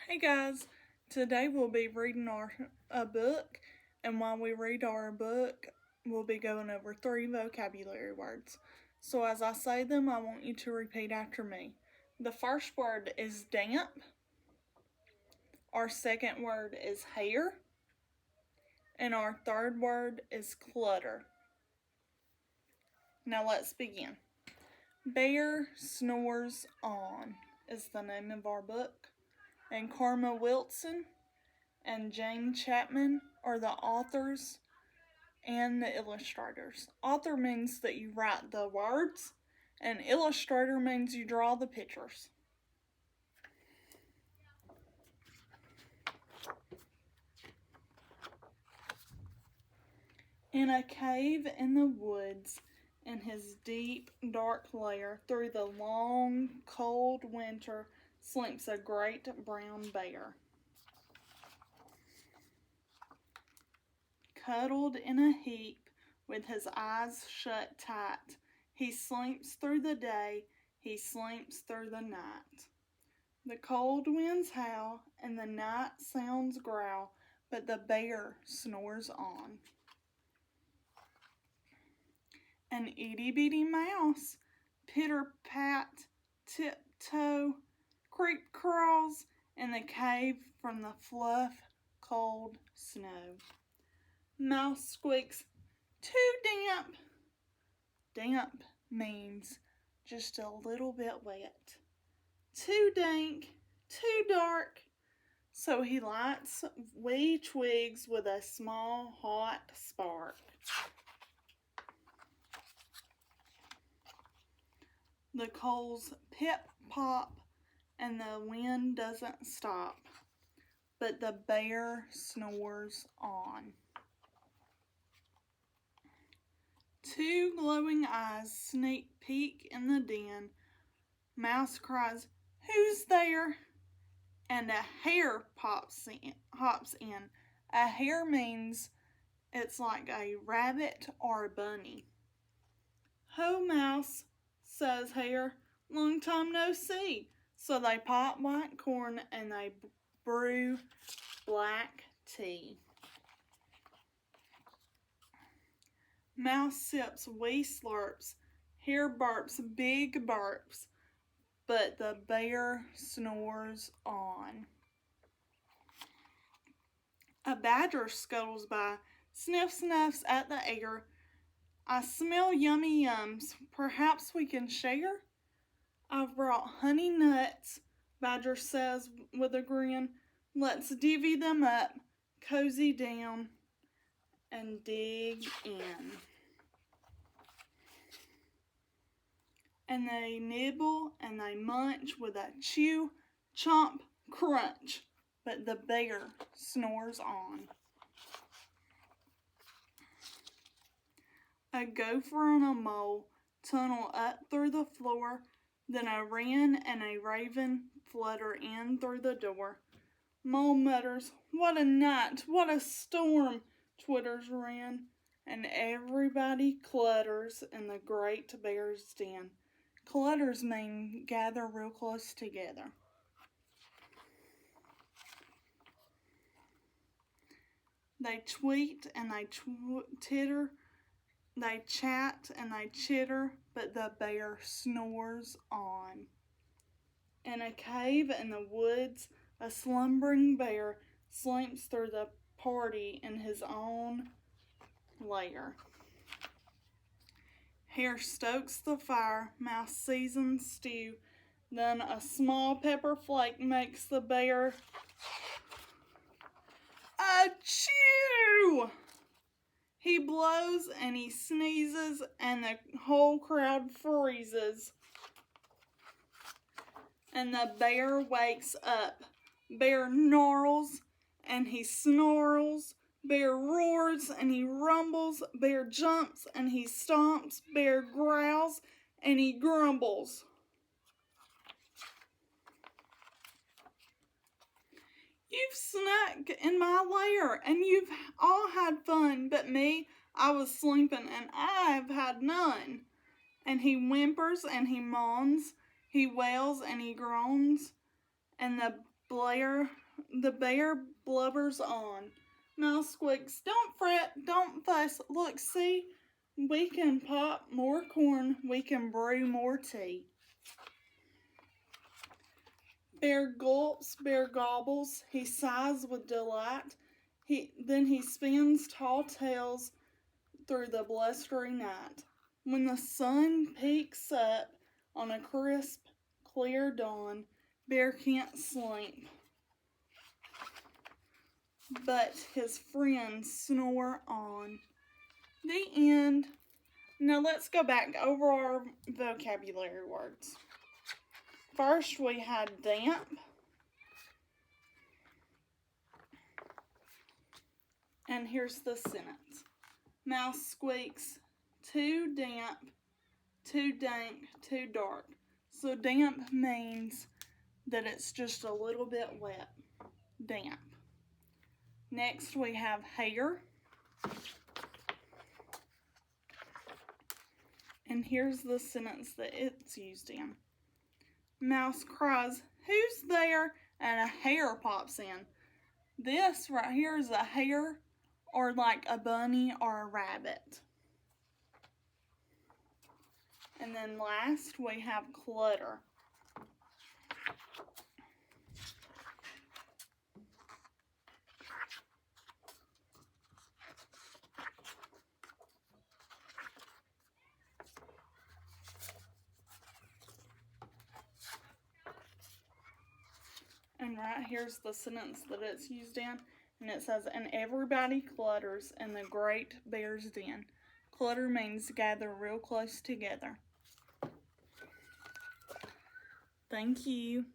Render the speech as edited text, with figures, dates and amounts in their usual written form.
Hey guys, today we'll be reading a book, and while we read our book, we'll be going over 3 vocabulary words. So as I say them, I want you to repeat after me. The first word is damp. Our second word is hair. And our third word is clutter. Now let's begin. Bear Snores On is the name of our book. And Karma Wilson and Jane Chapman are the authors and the illustrators. Author means that you write the words, and illustrator means you draw the pictures. In a cave in the woods, in his deep, dark lair, through the long, cold winter, sleeps a great brown bear. Cuddled in a heap, with his eyes shut tight, he sleeps through the day, he sleeps through the night. The cold winds howl, and the night sounds growl, but the bear snores on. An itty-bitty mouse, pitter-pat, tiptoe, creep crawls in the cave from the fluff, cold snow. Mouse squeaks, too damp. Damp means just a little bit wet. Too dank, too dark. So he lights wee twigs with a small hot spark. The coals pip-pop and the wind doesn't stop, but the bear snores on. Two glowing eyes sneak peek in the den. Mouse cries, "Who's there?" And a hare hops in. A hare means it's like a rabbit or a bunny. "Ho, Mouse," says Hare, "long time no see." So they pop white corn and they brew black tea. Mouse sips wee slurps, Hare burps big burps, but the bear snores on. A badger scuttles by, sniffs at the air. "I smell yummy yums, perhaps we can share?" "I've brought honey nuts," Badger says with a grin. "Let's divvy them up, cozy down, and dig in." And they nibble and they munch with a chew, chomp, crunch, but the bear snores on. A gopher and a mole tunnel up through the floor, then a wren and a raven flutter in through the door. Mole mutters, "What a night, what a storm," twitters wren, and everybody clutters in the great bear's den. Clutters mean gather real close together. They tweet and they titter, they chat and they chitter, but the bear snores on. In a cave in the woods, a slumbering bear sleeps through the party in his own lair. Hare stokes the fire, Mouse seasons stew, then a small pepper flake makes the bear achoo! He blows and he sneezes and the whole crowd freezes. And the bear wakes up. Bear gnarls and he snarls. Bear roars and he rumbles. Bear jumps and he stomps. Bear growls and he grumbles. You've snuck in my lair and you've all had fun, but me, I was sleeping and I've had none. And he whimpers and he moans. He wails and he groans, and the The bear blubbers on. Mouse squeaks, "Don't fret, don't fuss. Look, see, we can pop more corn, we can brew more tea." Bear gulps, bear gobbles, he sighs with delight. Then he spins tall tales through the blustery night. When the sun peeks up on a crisp, clear dawn, Bear can't sleep, but his friends snore on. The end. Now let's go back over our vocabulary words. First we had damp. And here's the sentence. Mouse squeaks, too damp, too dank, too dark. So damp means that it's just a little bit wet. Damp. Next we have hair. And here's the sentence that it's used in. Mouse cries, "Who's there?" And a hare pops in. This right here is a hare, or like a bunny or a rabbit. And then last we have clutter. And right here's the sentence that it's used in. And it says, "And everybody clutters in the great bear's den." Clutter means gather real close together. Thank you.